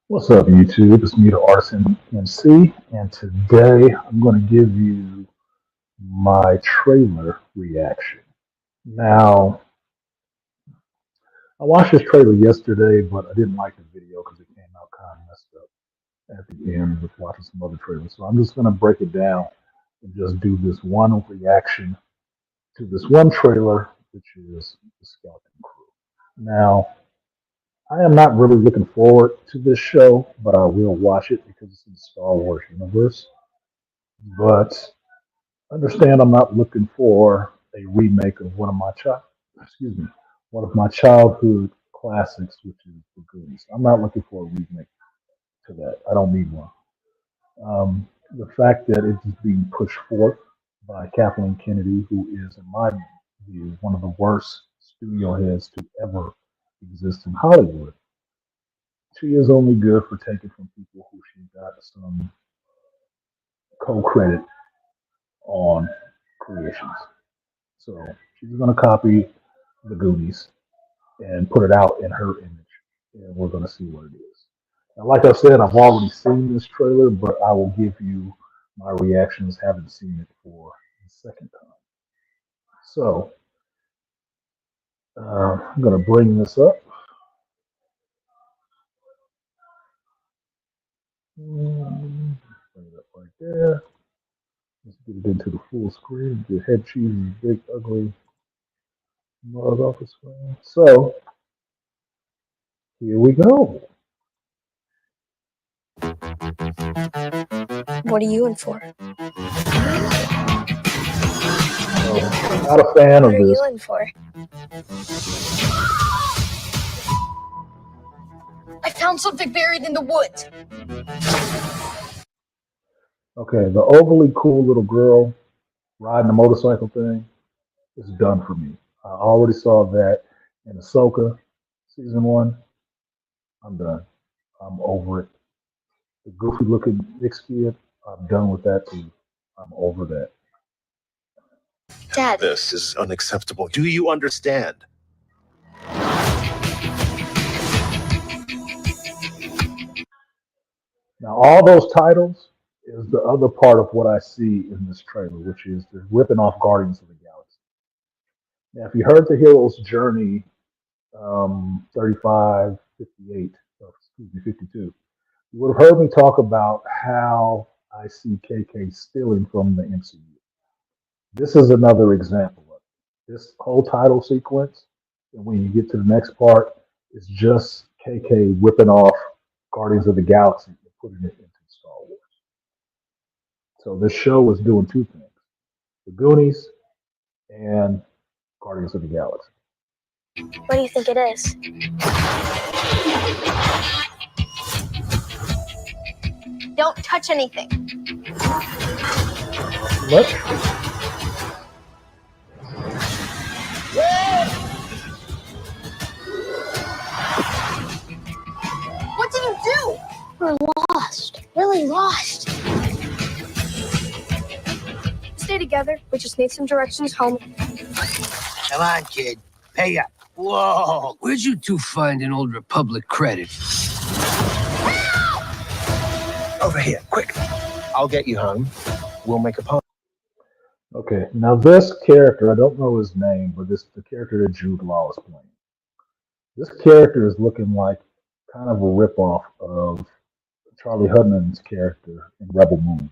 What's up, YouTube? It's me, the artisanmc, and today I'm going to give you my trailer reaction. Now, I watched this trailer yesterday, but I didn't like the video because it came out kind of messed up at the end with watching some other trailers. So I'm just going to break it down and just do this one reaction to this one trailer, which is the Skeleton Crew. Now, I am not really looking forward to this show, but I will watch it because it's in the Star Wars universe. But understand, I'm not looking for a remake of excuse me, one of my childhood classics, which is The Goonies. I'm not looking for a remake to that. I don't need one. The fact that it is being pushed forth by Kathleen Kennedy, who is, in my view, one of the worst studio heads to ever exist in Hollywood. She is only good for taking from people who she got some co-credit on creations. So she's going to copy the Goonies and put it out in her image, and we're going to see what it is. Now, like I said, I've already seen this trailer, but I will give you my reactions. Haven't seen it for the second time. So I'm going to bring this up. Bring it up right there. Let's get it into the full screen. Get head cheese and big ugly mug off the screen. So here we go. What are you in for? Not a fan What of are this. you in for? I found something buried in the woods. Okay, the overly cool little girl riding a motorcycle thing is done for me. I already saw that in Ahsoka season one. I'm done. I'm over it. The goofy looking mixed kid, I'm done with that too. I'm over that. Dad. This is unacceptable. Do you understand? Now, all those titles is the other part of what I see in this trailer, which is they're ripping off Guardians of the Galaxy. Now, if you heard the hero's journey 35, 58, excuse me, 52, you would have heard me talk about how I see KK stealing from the MCU. This is another example of it. This whole title sequence, and when you get to the next part, is just KK whipping off Guardians of the Galaxy and putting it into Star Wars. So this show is doing two things: the Goonies and Guardians of the Galaxy. What do you think it is? Don't touch anything. Much? What did you do? We're lost. Really lost. Stay together. We just need some directions home. Come on, kid. Pay up. Whoa. Where'd you two find an old Republic credit? Over here, quick. I'll get you home. We'll make a point. Okay, now this character, I don't know his name, but this the character that Jude Law is playing. This character is looking like kind of a ripoff of Charlie Hunnam's character in Rebel Moon,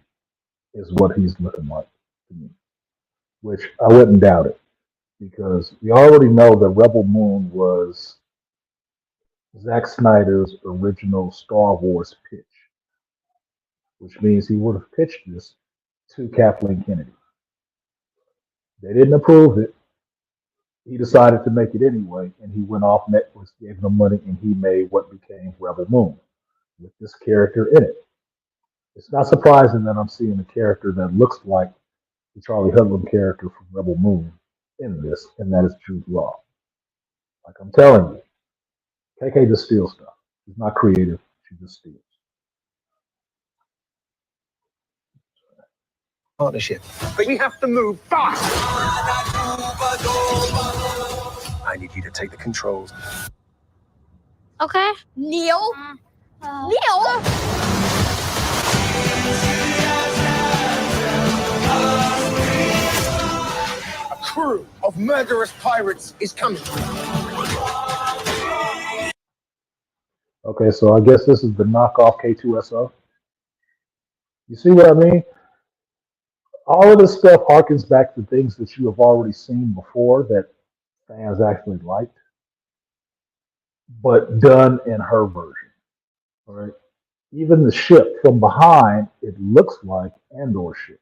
is what he's looking like to me. Which I wouldn't doubt it, because we already know that Rebel Moon was Zack Snyder's original Star Wars pitch, which means he would have pitched this to Kathleen Kennedy. They didn't approve it. He decided to make it anyway, and he went off. Netflix gave him money, and he made what became Rebel Moon with this character in it. It's not surprising that I'm seeing a character that looks like the Charlie Hunnam character from Rebel Moon in this, and that is Jude Law. Like I'm telling you, KK just steals stuff. She's not creative. She just steals. Partnership. But we have to move fast. I need you to take the controls. Okay. Neil? Neil? A crew of murderous pirates is coming. Okay, so I guess this is the knockoff K2SO. You see what I mean? All of this stuff harkens back to things that you have already seen before that fans actually liked, but done in her version. All right. Even the ship from behind, it looks like Andor ship.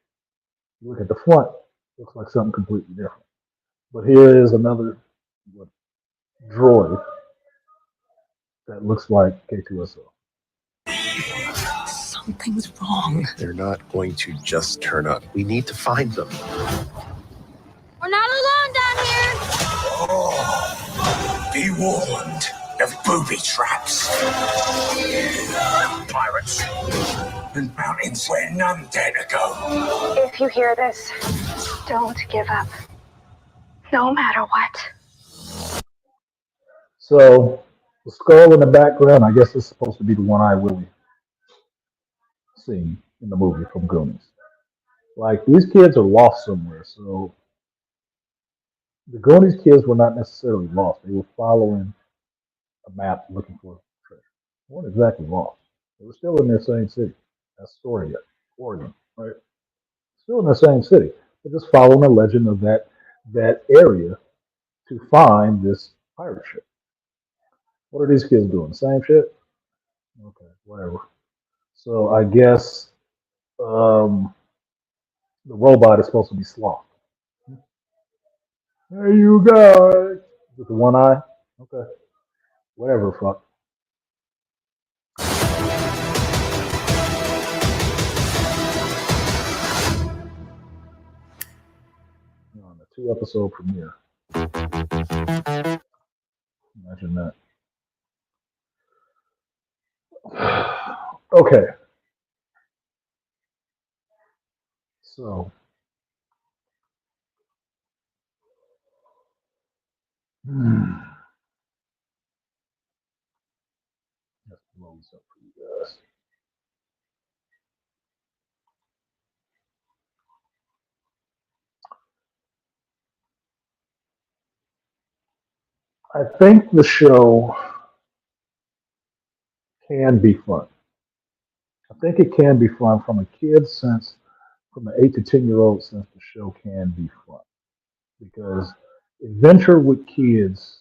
You look at the front, it looks like something completely different. But here is another what, droid that looks like K2SO. Something's wrong. They're not going to just turn up. We need to find them. We're not alone down here. Oh, be warned of booby traps. Pirates and mountains where none dare to go. If you hear this, don't give up. No matter what. So the skull in the background, I guess it's supposed to be the one-eye Willie scene in the movie from Goonies. Like these kids are lost somewhere, so the Goonies kids were not necessarily lost. They were following a map looking for treasure. They weren't exactly lost. They were still in their same city. That's Astoria, Oregon, right? Still in the same city. They're just following the legend of that area to find this pirate ship. What are these kids doing? Same shit? Okay, whatever. So I guess um, the robot is supposed to be Sloth. Hey, you guys. With the one eye? Okay, whatever, fuck. On the 2 episode premiere. Imagine that. Okay, so let's blow this up for you guys. I think the show can be fun. I think it can be fun from a kid's sense, from an 8 to 10 year old sense. The show can be fun because adventure with kids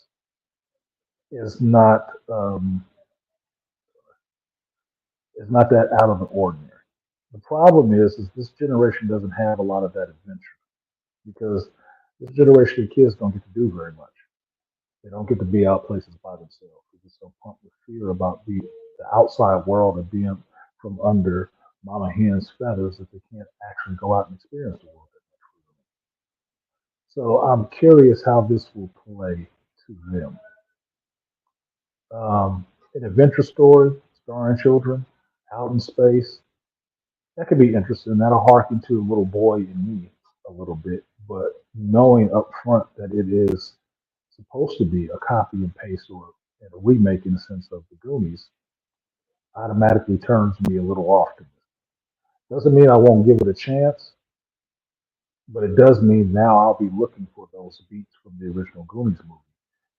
is not that out of the ordinary. The problem is this generation doesn't have a lot of that adventure because this generation of kids don't get to do very much. They don't get to be out places by themselves. They're just so pumped with fear about the outside world and being from under Mama Hen's feathers that they can't actually go out and experience the world. So I'm curious how this will play to them. An adventure story starring children out in space, that could be interesting. That'll harken to a little boy in me a little bit, but knowing up front that it is supposed to be a copy and paste or a remake in the sense of the Goonies automatically turns me a little off to this. Doesn't mean I won't give it a chance, but it does mean now I'll be looking for those beats from the original Goonies movie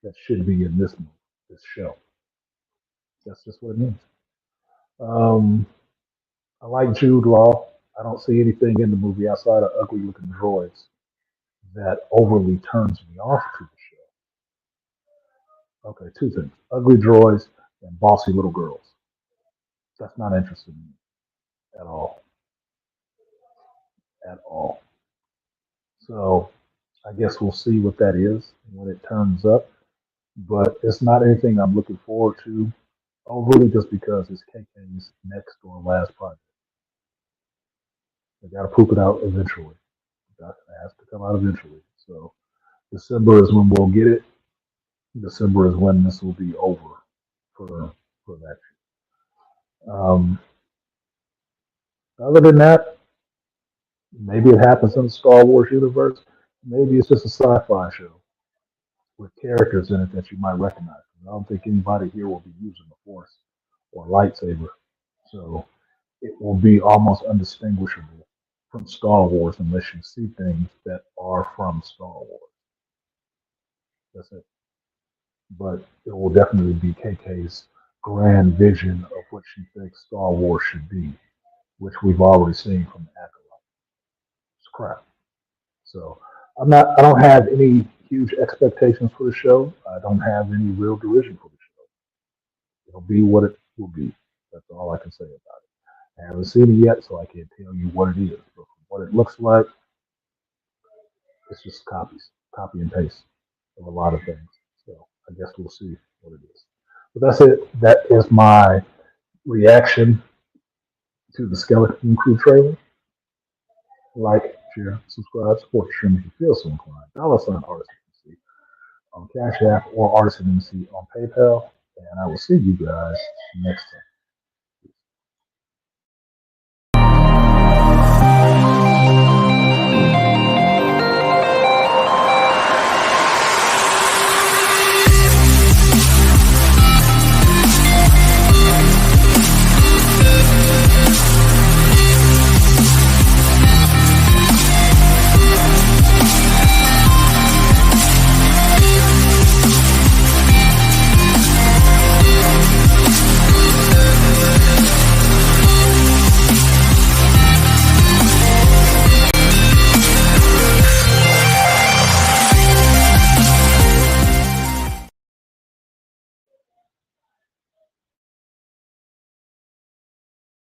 that should be in this movie, this show. That's just what it means. Um, I like Jude Law. I don't see anything in the movie outside of ugly looking droids that overly turns me off to the show. Okay, 2 things: ugly droids and bossy little girls. That's not interesting to me at all, at all. So I guess we'll see what that is when it turns up. But it's not anything I'm looking forward to overly just because it's KK's next or last project. They got to poop it out eventually. It has to come out eventually. So December is when we'll get it. December is when this will be over for that. Um, Other than that, maybe it happens in the Star Wars universe. Maybe it's just a sci-fi show with characters in it that you might recognize. I don't think anybody here will be using the Force or lightsaber. So it will be almost undistinguishable from Star Wars unless you see things that are from Star Wars. That's it. But it will definitely be KK's grand vision of what she thinks Star Wars should be, which we've already seen from the Acolyte. It's crap. So I don't have any huge expectations for the show. I don't have any real derision for the show. It'll be what it will be. That's all I can say about it. I haven't seen it yet, so I can't tell you what it is. But from what it looks like, it's just copy and paste of a lot of things. So I guess we'll see what it is. But that's it. That is my reaction to the Skeleton Crew trailer. Like, share, subscribe, support the stream if you feel so inclined. $sign artisanmc on Cash App or artisanmc on PayPal. And I will see you guys next time.